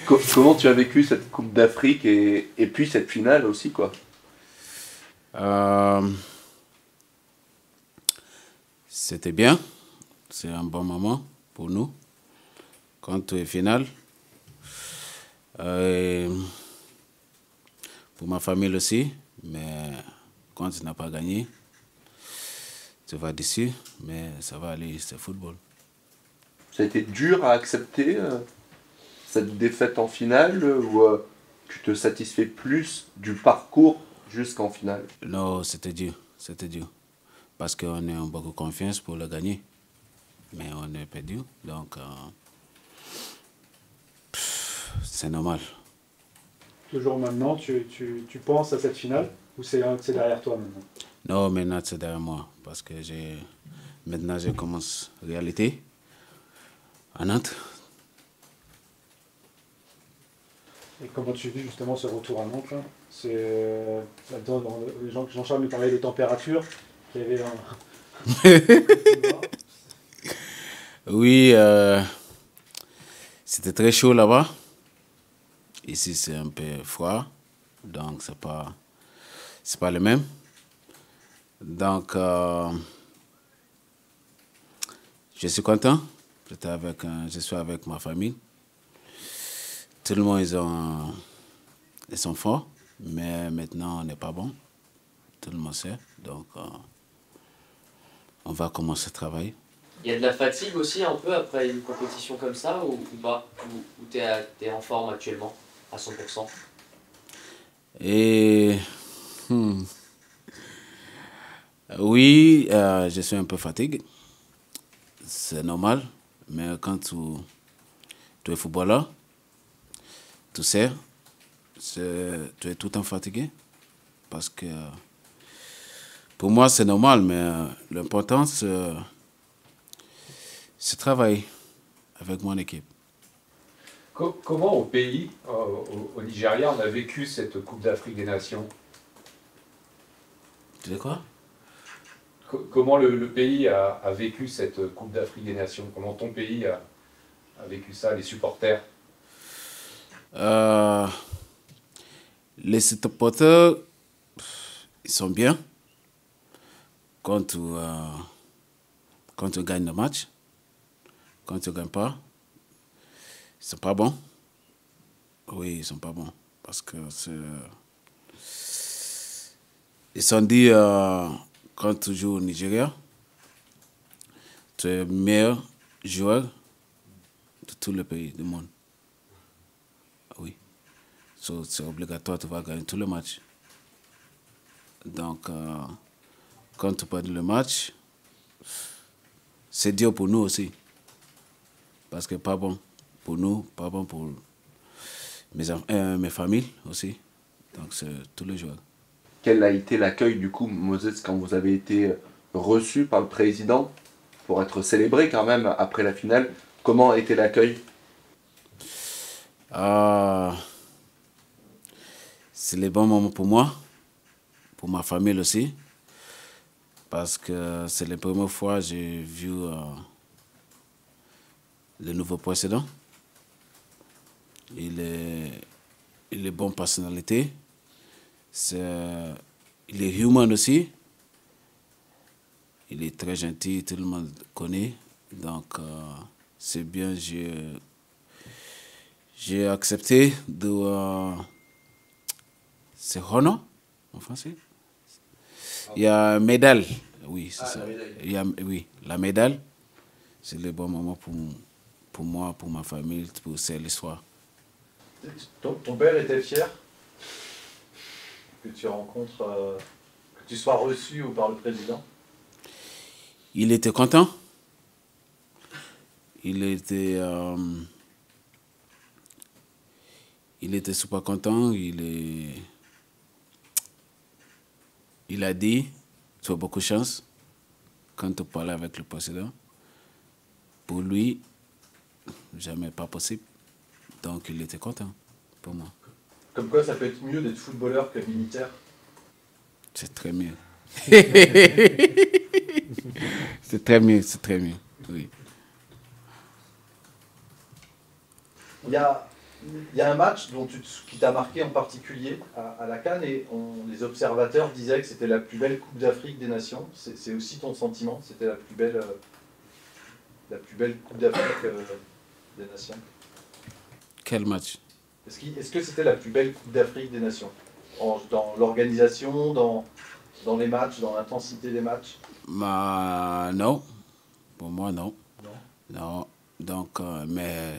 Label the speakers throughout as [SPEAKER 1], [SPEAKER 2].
[SPEAKER 1] Comment tu as vécu cette Coupe d'Afrique et puis cette finale aussi, quoi?
[SPEAKER 2] Euh, C'était bien, c'est un bon moment pour nous. Quant au final, euh, pour ma famille aussi, mais quand tu n'as pas gagné, tu vas déçu, mais ça va aller, c'est football.
[SPEAKER 1] Ça a été dur à accepter cette défaite en finale ou tu te satisfais plus du parcours jusqu'en finale?
[SPEAKER 2] Non, c'était dur, parce qu'on a beaucoup confiance pour le gagner, mais on est perdu, donc c'est normal.
[SPEAKER 3] Toujours maintenant, tu penses à cette finale ou c'est derrière toi maintenant?
[SPEAKER 2] Non, maintenant c'est derrière moi, parce que maintenant je commence réalité à Nantes.
[SPEAKER 3] Et comment tu vis justement ce retour à Nantes là? C'est là-dedans, Jean-Charles nous parlait des températures, qu'il y avait un...
[SPEAKER 2] Oui, c'était très chaud là-bas. Ici, c'est un peu froid, donc c'est pas le même. Donc, je suis content. Je suis avec ma famille. Tout le monde, ils sont forts, mais maintenant, on n'est pas bon. Tout le monde sait. Donc, on va commencer à travailler.
[SPEAKER 4] Il y a de la fatigue aussi un peu après une compétition comme ça ou pas? Ou t'es en forme actuellement à 100%?
[SPEAKER 2] Et oui, je suis un peu fatigué. C'est normal, mais quand tu es footballeur, tu sais, tu es tout le temps fatigué. Parce que pour moi, c'est normal, mais l'important, c'est travailler avec mon équipe.
[SPEAKER 5] Comment au pays, au Nigeria, on a vécu cette Coupe d'Afrique des Nations?
[SPEAKER 2] Tu sais quoi?
[SPEAKER 5] Comment le pays a vécu cette Coupe d'Afrique des Nations? Comment ton pays a vécu ça, les supporters?
[SPEAKER 2] Euh, les supporters, ils sont bien quand tu gagnes le match. Quand tu ne gagnes pas, ils sont pas bons. Oui, ils sont pas bons. Parce que ils sont dit, quand tu joues au Nigeria, tu es le meilleur joueur de tout le pays du monde. Oui. So, c'est obligatoire, tu vas gagner tous les matchs. Donc, quand tu perds le match, c'est dur pour nous aussi. Parce que pas bon pour nous, pas bon pour mes familles aussi. Donc, c'est tous les joueurs.
[SPEAKER 1] Quel a été l'accueil du coup, Moses, quand vous avez été reçu par le président pour être célébré quand même après la finale? Comment a été l'accueil?
[SPEAKER 2] Euh, c'est les bons moments pour moi, pour ma famille aussi. Parce que c'est la première fois que j'ai vu le nouveau président. Il est bonne personnalité. Il est humain aussi. Il est très gentil, tout le monde le connaît. Donc, c'est bien, j'ai accepté c'est honneur en français. Il y a une médaille. Oui, c'est ça. Oui, la médaille. C'est le bon moment pour moi, pour ma famille, pour cette histoire.
[SPEAKER 6] Ton père était fier que tu rencontres, que tu sois reçu par le président?
[SPEAKER 2] Il était content. Il était super content. Il a dit, tu as beaucoup de chance quand tu parles avec le président. Pour lui, jamais pas possible. Donc il était content pour moi.
[SPEAKER 6] Comme quoi ça peut être mieux d'être footballeur que militaire?
[SPEAKER 2] C'est très mieux. C'est très mieux, oui.
[SPEAKER 6] Il y a Il y a un match qui t'a marqué en particulier à la CAN et les observateurs disaient que c'était la plus belle Coupe d'Afrique des Nations. C'est aussi ton sentiment? C'était la plus belle Coupe d'Afrique des Nations?
[SPEAKER 2] Quel match?
[SPEAKER 6] Est-ce que c'était la plus belle Coupe d'Afrique des Nations? Dans l'organisation, dans les matchs, dans l'intensité des matchs?
[SPEAKER 2] Non. Pour moi, non.
[SPEAKER 6] Non.
[SPEAKER 2] Non. Donc, mais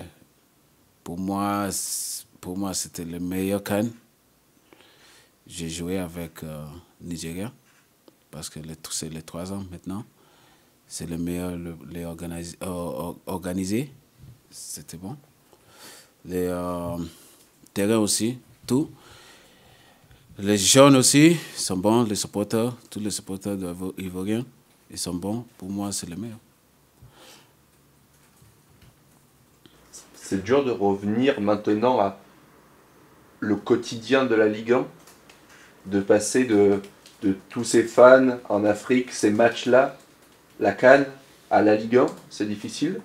[SPEAKER 2] pour moi c'était le meilleur CAN. J'ai joué avec Nigeria, parce que c'est les 3 ans maintenant. C'est le meilleur, les organisé. C'était bon. Les terrains aussi, tout. Les jeunes aussi sont bons, les supporters, tous les supporters ivoiriens, ils sont bons. Pour moi, c'est le meilleur.
[SPEAKER 1] C'est dur de revenir maintenant à le quotidien de la Ligue 1, de passer de tous ces fans en Afrique, ces matchs-là, la CAN, à la Ligue 1, c'est difficile?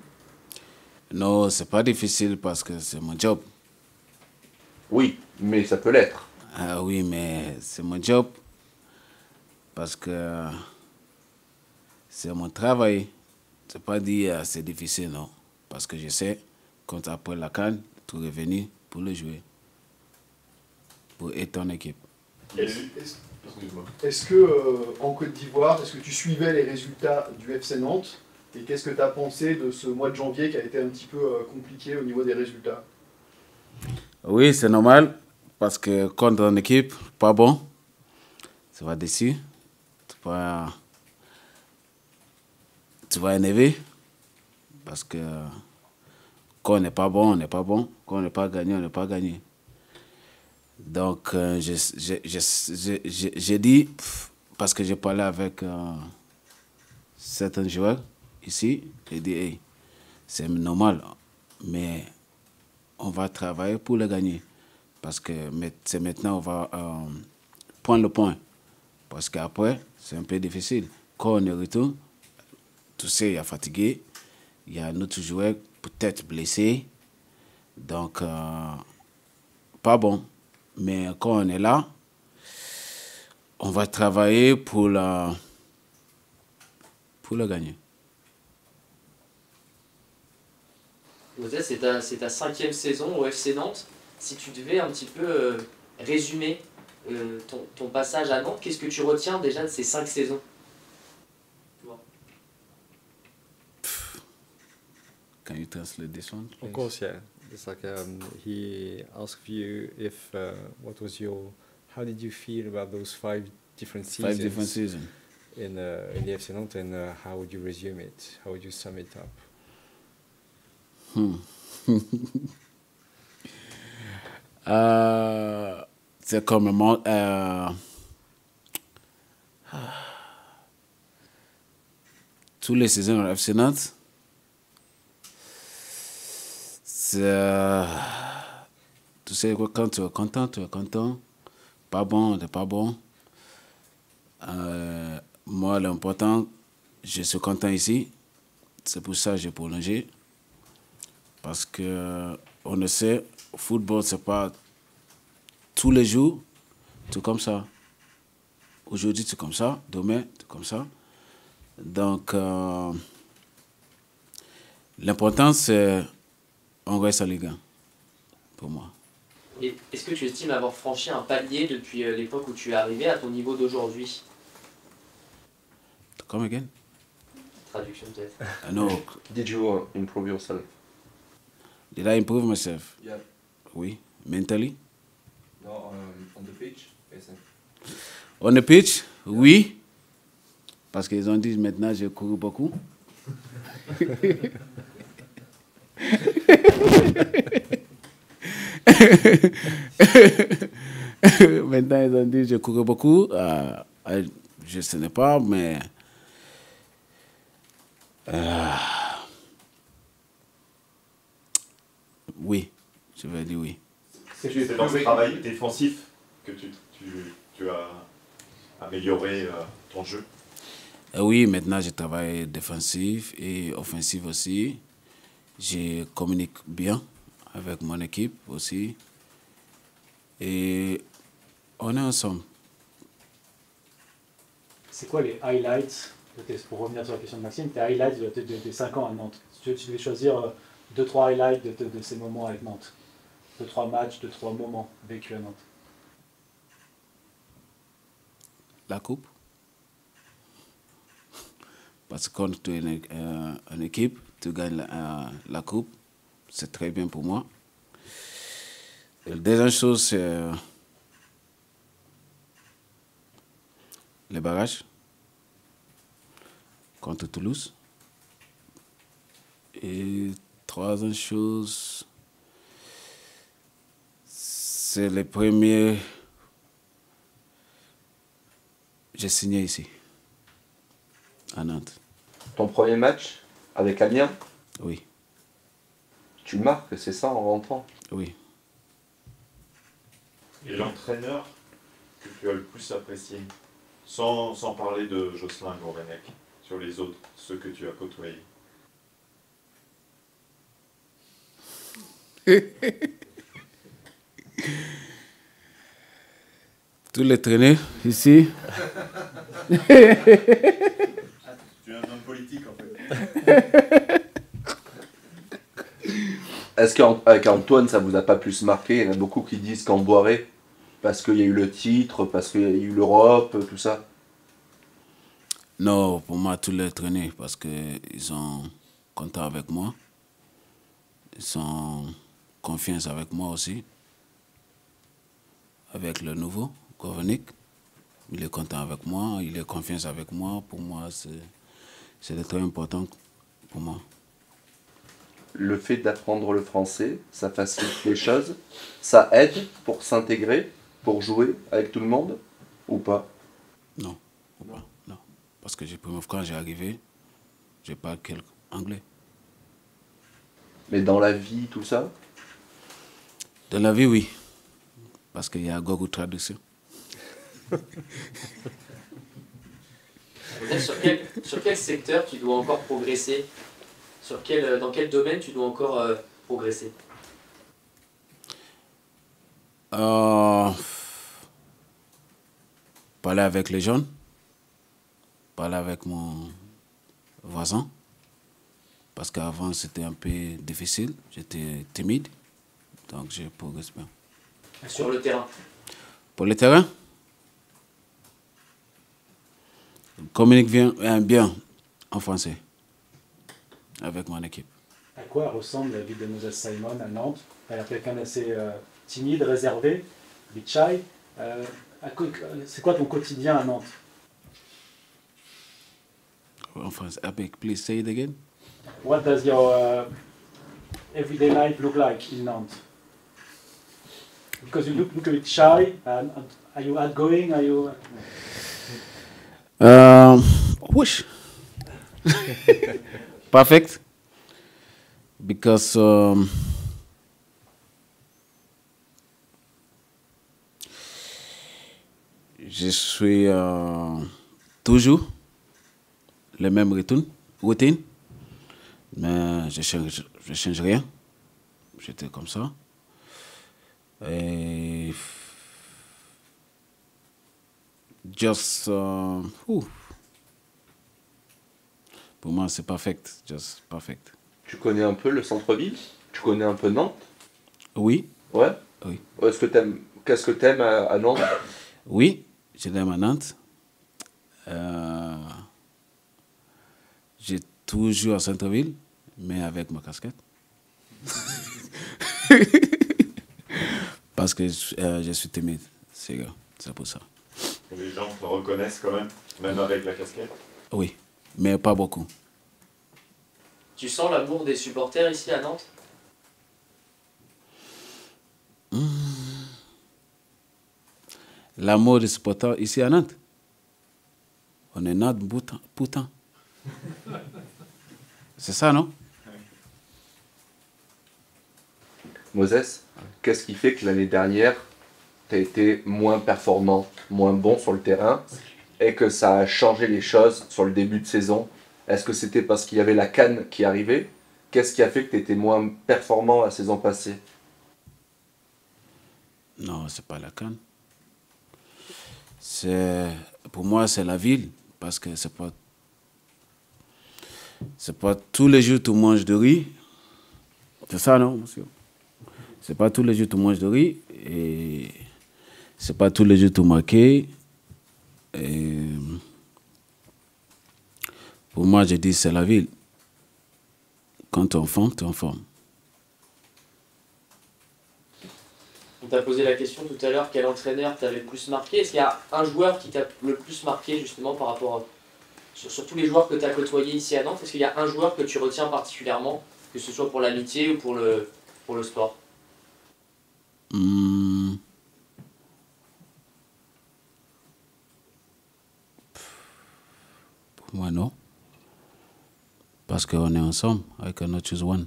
[SPEAKER 2] Non, c'est pas difficile parce que c'est mon job.
[SPEAKER 1] Oui, mais ça peut l'être.
[SPEAKER 2] Ah oui, mais c'est mon job parce que c'est mon travail. C'est pas dire c'est difficile, non. Parce que je sais, quand après la CAN, tu es venu pour le jouer, pour être ton équipe.
[SPEAKER 7] Est-ce que en Côte d'Ivoire, est-ce que tu suivais les résultats du FC Nantes et qu'est-ce que tu as pensé de ce mois de janvier qui a été un petit peu compliqué au niveau des résultats?
[SPEAKER 2] Oui, c'est normal parce que quand ton équipe pas bon, tu vas déçu, tu vas énerver parce que quand on n'est pas bon, on n'est pas bon. Quand on n'est pas gagné, on n'est pas gagné. Donc, j'ai dit, parce que j'ai parlé avec certains joueurs ici, j'ai dit, hey, c'est normal, mais on va travailler pour le gagner. Parce que c'est maintenant on va prendre le point. Parce qu'après, c'est un peu difficile. Quand on est retour, tu sais, il y a fatigué, il y a un autre joueur peut-être blessé. Donc, pas bon. Mais quand on est là, on va travailler pour le gagner.
[SPEAKER 4] C'est ta 5e saison au FC Nantes. Si tu devais un petit peu résumer ton passage à Nantes, qu'est-ce que tu retiens déjà de ces 5 saisons?
[SPEAKER 2] Can you translate this one, please?
[SPEAKER 8] Of course, yeah. It's like he asked you if how did you feel about those 5 different seasons?
[SPEAKER 2] 5 different seasons.
[SPEAKER 8] In the FC Nantes, and how would you resume it? How would you sum it up?
[SPEAKER 2] C'est comme tous les saisons à FC Nantes. Tu sais, quand tu es content, tu es content. Pas bon, tu n'es pas bon. Moi, l'important, je suis content ici. C'est pour ça que j'ai prolongé. Parce que on le sait, le football, c'est pas tous les jours, tu es comme ça. Aujourd'hui, tu es comme ça. Demain, tu es comme ça. Donc, l'important, c'est on reste en Ligue 1, pour moi.
[SPEAKER 4] Et est-ce que tu estimes avoir franchi un palier depuis l'époque où tu es arrivé à ton niveau d'aujourd'hui?
[SPEAKER 2] Come again?
[SPEAKER 4] Traduction peut-être.
[SPEAKER 2] No.
[SPEAKER 1] Did you improve yourself?
[SPEAKER 2] Did I improve myself?
[SPEAKER 1] Yeah.
[SPEAKER 2] Oui. Mentally?
[SPEAKER 1] No, on the pitch,
[SPEAKER 2] On the pitch? Oui. Parce qu'ils ont dit maintenant je cours beaucoup. Maintenant ils ont dit je cours beaucoup. Je ne sais pas, mais oui, je vais dire oui.
[SPEAKER 9] C'est dans ce travail défensif que tu as amélioré ton jeu?
[SPEAKER 2] Oui, maintenant je travaille défensif et offensif aussi. Je communique bien avec mon équipe aussi. Et on est ensemble.
[SPEAKER 3] C'est quoi les highlights, pour revenir sur la question de Maxime, tes highlights de 5 ans à Nantes? Si tu devais choisir 2-3 highlights de ces moments avec Nantes, 2-3 matchs, 2-3 moments vécus à Nantes.
[SPEAKER 2] La coupe. Parce que quand tu es une équipe, tu gagnes la coupe, c'est très bien pour moi. Et la deuxième chose, c'est les barrages contre Toulouse. Et troisième chose, c'est les premiers. J'ai signé ici, à Nantes.
[SPEAKER 1] Ton premier match avec Amiens,
[SPEAKER 2] Oui,
[SPEAKER 1] tu marques, c'est ça, en rentrant?
[SPEAKER 2] oui.
[SPEAKER 9] Et l'entraîneur que tu as le plus apprécié, sans parler de Jocelyn Gourvenec, sur les autres, ceux que tu as côtoyés.
[SPEAKER 2] Tous les traînés ici.
[SPEAKER 9] Tu es un homme politique en fait.
[SPEAKER 1] Est-ce qu'avec Antoine, ça vous a pas plus marqué? Il y en a beaucoup qui disent qu'Amboiré, parce qu'il y a eu le titre, parce qu'il y a eu l'Europe, tout ça.
[SPEAKER 2] Non, pour moi, tous les traînés, parce qu'ils sont contents avec moi. Ils sont confiance avec moi aussi. Avec le nouveau, Gourvenec. Il est content avec moi, il est confiance avec moi. Pour moi, c'est très important pour moi.
[SPEAKER 1] Le fait d'apprendre le français, ça facilite les choses, ça aide pour s'intégrer, pour jouer avec tout le monde, ou pas?
[SPEAKER 2] Non, ou pas, non. Parce que quand j'ai arrivé, je parle quelques anglais.
[SPEAKER 1] Mais dans la vie, tout ça?
[SPEAKER 2] Dans la vie, oui. Parce qu'il y a Google Traduction.
[SPEAKER 4] Sur quel secteur tu dois encore progresser? Dans quel domaine tu dois encore progresser?
[SPEAKER 2] Parler avec les jeunes, parler avec mon voisin, parce qu'avant c'était un peu difficile, j'étais timide, donc je progresse bien.
[SPEAKER 4] Sur le terrain?
[SPEAKER 2] Pour le terrain, je communique bien en français avec mon équipe.
[SPEAKER 3] À quoi ressemble la vie de Moses Simon à Nantes? Alors, quelqu'un d'assez timide, réservé, a bit shy. C'est quoi ton quotidien à Nantes?
[SPEAKER 2] En français, please say it again.
[SPEAKER 3] What does your everyday life look like in Nantes? Because you look a bit shy. Are you outgoing? Are you?
[SPEAKER 2] Wish. Perfect. Because je suis toujours les mêmes routines, mais je change rien. J'étais comme ça. Et just pour moi c'est perfect, just perfect.
[SPEAKER 1] Tu connais un peu le centre-ville? Tu connais un peu Nantes?
[SPEAKER 2] Oui.
[SPEAKER 1] Ouais?
[SPEAKER 2] Oui.
[SPEAKER 1] Qu'est-ce que t'aimes à Nantes?
[SPEAKER 2] Oui, je l'aime à Nantes. J'ai toujours à centre-ville, mais avec ma casquette. Parce que je suis timide, c'est pour ça.
[SPEAKER 9] Les gens te reconnaissent quand même avec la casquette?
[SPEAKER 2] Oui, mais pas beaucoup.
[SPEAKER 4] Tu sens l'amour des supporters ici à Nantes?
[SPEAKER 2] L'amour des supporters ici à Nantes? On est Nantes, putain. C'est ça, non?
[SPEAKER 1] Moses, qu'est-ce qui fait que l'année dernière, tu as été moins performant, moins bon sur le terrain, et que ça a changé les choses sur le début de saison? Est-ce que c'était parce qu'il y avait la CAN qui arrivait, qu'est-ce qui a fait que tu étais moins performant la saison passée?
[SPEAKER 2] Non, c'est pas la CAN. Pour moi, c'est la ville, parce que c'est pas tous les jours que tu manges de riz. C'est ça, non, monsieur? C'est pas tous les jours que tu manges de riz, et c'est pas tous les jours que tu marques. Et pour moi, je dis c'est la ville. Quand tu es en forme, tu es en forme.
[SPEAKER 4] On t'a posé la question tout à l'heure, quel entraîneur t'avait le plus marqué? Est-ce qu'il y a un joueur qui t'a le plus marqué justement par rapport sur tous les joueurs que tu as côtoyés ici à Nantes? Est-ce qu'il y a un joueur que tu retiens particulièrement, que ce soit pour l'amitié ou pour le sport?
[SPEAKER 2] Pour moi, non. Parce qu'on est ensemble, I cannot choose one.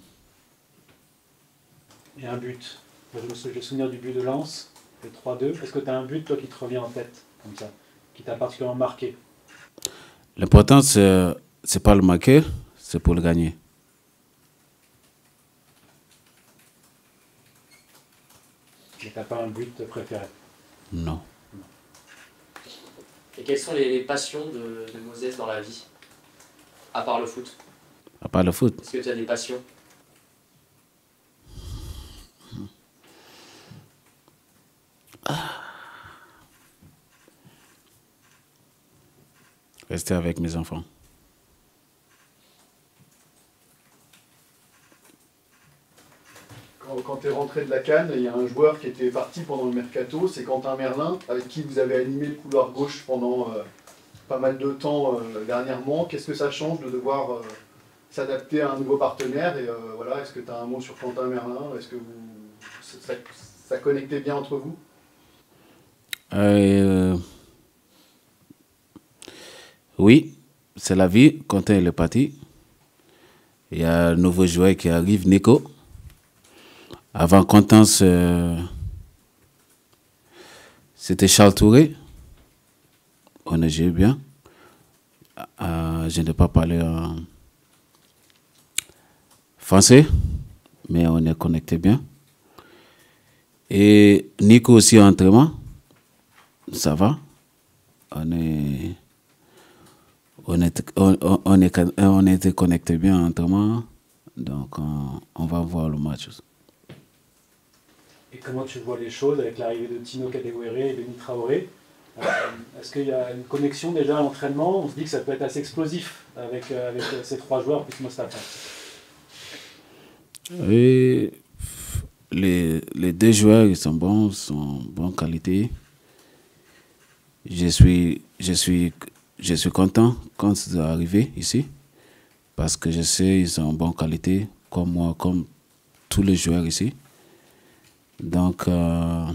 [SPEAKER 3] Et un but. Je me souviens du but de Lens, le 3-2. Est-ce que tu as un but, toi, qui te revient en tête, comme ça, qui t'a particulièrement marqué?
[SPEAKER 2] L'important, c'est pas le marquer, c'est pour le gagner.
[SPEAKER 3] Mais t'as pas un but préféré?
[SPEAKER 2] Non.
[SPEAKER 4] Et quelles sont les passions de Moses dans la vie, à part le foot?
[SPEAKER 2] À part le foot.
[SPEAKER 4] Est-ce que tu as des passions?
[SPEAKER 2] Rester avec mes enfants.
[SPEAKER 7] Quand tu es rentré de la CAN, il y a un joueur qui était parti pendant le mercato, c'est Quentin Merlin, avec qui vous avez animé le couloir gauche pendant pas mal de temps dernièrement. Qu'est-ce que ça change de devoir s'adapter à un nouveau partenaire? Et voilà, est-ce que tu as un mot sur Quentin Merlin? Est-ce que ça connectait bien entre vous?
[SPEAKER 2] Oui, c'est la vie. Quentin il est parti. Il y a un nouveau joueur qui arrive, Nico. Avant Quentin, c'était Charles Touré. On a joué bien. Je n'ai pas parlé français, mais on est connecté bien. Et Nico aussi en entraînement. Ça va. On était connecté bien en entraînement. Donc on va voir le match.
[SPEAKER 3] Et comment tu vois les choses avec l'arrivée de Tino Kadewere et de Traoré? Est-ce qu'il y a une connexion déjà à l'entraînement? On se dit que ça peut être assez explosif avec ces trois joueurs plus Mostafa.
[SPEAKER 2] Et les deux joueurs ils sont bons, sont bonne qualité. Je suis content quand ils sont arrivés ici parce que je sais ils sont en bonne qualité comme moi, comme tous les joueurs ici. Donc, on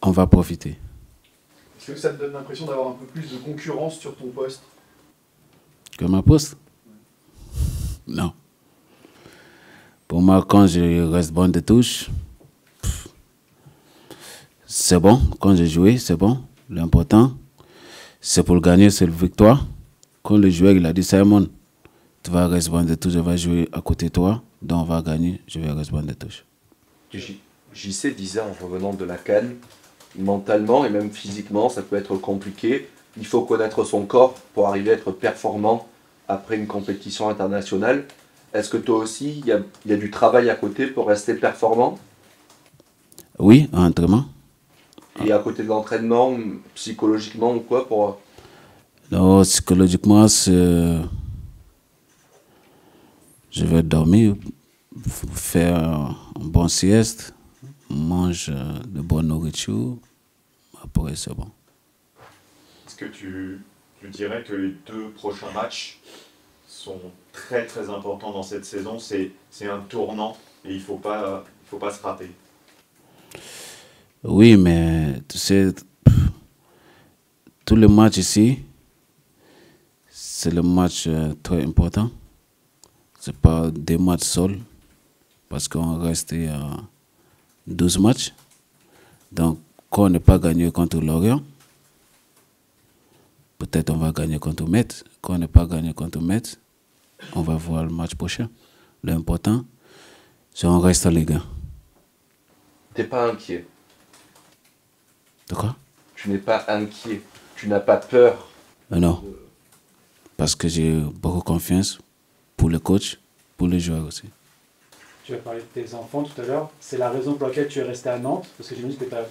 [SPEAKER 2] va profiter.
[SPEAKER 7] Est-ce que ça te donne l'impression d'avoir un peu plus de concurrence sur ton poste?
[SPEAKER 2] Que ma poste? Non. Pour moi, quand je reste bon de touche, c'est bon. Quand j'ai joué, c'est bon. L'important, c'est pour le gagner, c'est la victoire. Quand le joueur il a dit Simon, tu vas rester bon de touche, je vais jouer à côté de toi. Donc on va gagner, je vais rester bon de touche.
[SPEAKER 1] JC disait en revenant de la CAN, mentalement et même physiquement, ça peut être compliqué. Il faut connaître son corps pour arriver à être performant après une compétition internationale. Est-ce que toi aussi, il y a du travail à côté pour rester performant?
[SPEAKER 2] Oui, en entraînement.
[SPEAKER 1] Et à côté de l'entraînement, psychologiquement ou quoi pour...
[SPEAKER 2] Non, psychologiquement, c'est... Je vais dormir, faire un bon sieste, manger de bonne nourriture, après c'est bon.
[SPEAKER 9] Est-ce que tu dirais que les 2 prochains matchs sont très très importants dans cette saison? C'est un tournant et il faut pas se rater.
[SPEAKER 2] Oui, mais tu sais, tous les matchs ici, c'est le match très important. Ce n'est pas des matchs seuls, parce qu'on reste à 12 matchs. Donc, quand on n'est pas gagné contre Lorient, peut-être on va gagner contre Metz. Quand on n'est pas gagné contre Metz, on va voir le match prochain. L'important, c'est qu'on reste en Ligue 1.
[SPEAKER 1] T'es pas inquiet.
[SPEAKER 2] De quoi?
[SPEAKER 1] Tu n'es pas inquiet. Tu n'as pas peur.
[SPEAKER 2] Non. Parce que j'ai beaucoup confiance pour le coach, pour les joueurs aussi.
[SPEAKER 3] Tu as parlé de tes enfants tout à l'heure. C'est la raison pour laquelle tu es resté à Nantes, parce que j'imagine que tu as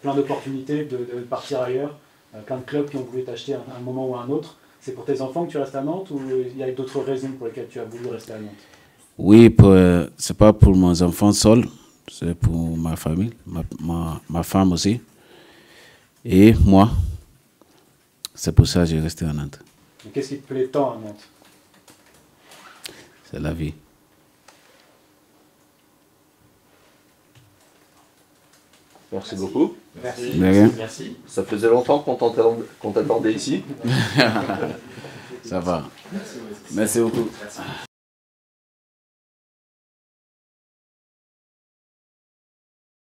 [SPEAKER 3] plein d'opportunités de partir ailleurs, plein de clubs qui ont voulu t'acheter à un moment ou à un autre. C'est pour tes enfants que tu restes à Nantes ou il y a d'autres raisons pour lesquelles tu as voulu rester à Nantes?
[SPEAKER 2] Oui, c'est pas pour mes enfants seuls, c'est pour ma famille, ma femme aussi. Et moi, c'est pour ça que j'ai resté à Nantes.
[SPEAKER 3] Mais qu'est-ce qui te plaît tant à Nantes?
[SPEAKER 2] C'est la vie.
[SPEAKER 1] Merci beaucoup.
[SPEAKER 4] Merci.
[SPEAKER 2] De rien.
[SPEAKER 4] Merci.
[SPEAKER 1] Ça faisait longtemps qu'on t'attendait ici.
[SPEAKER 2] Ça va. Merci beaucoup.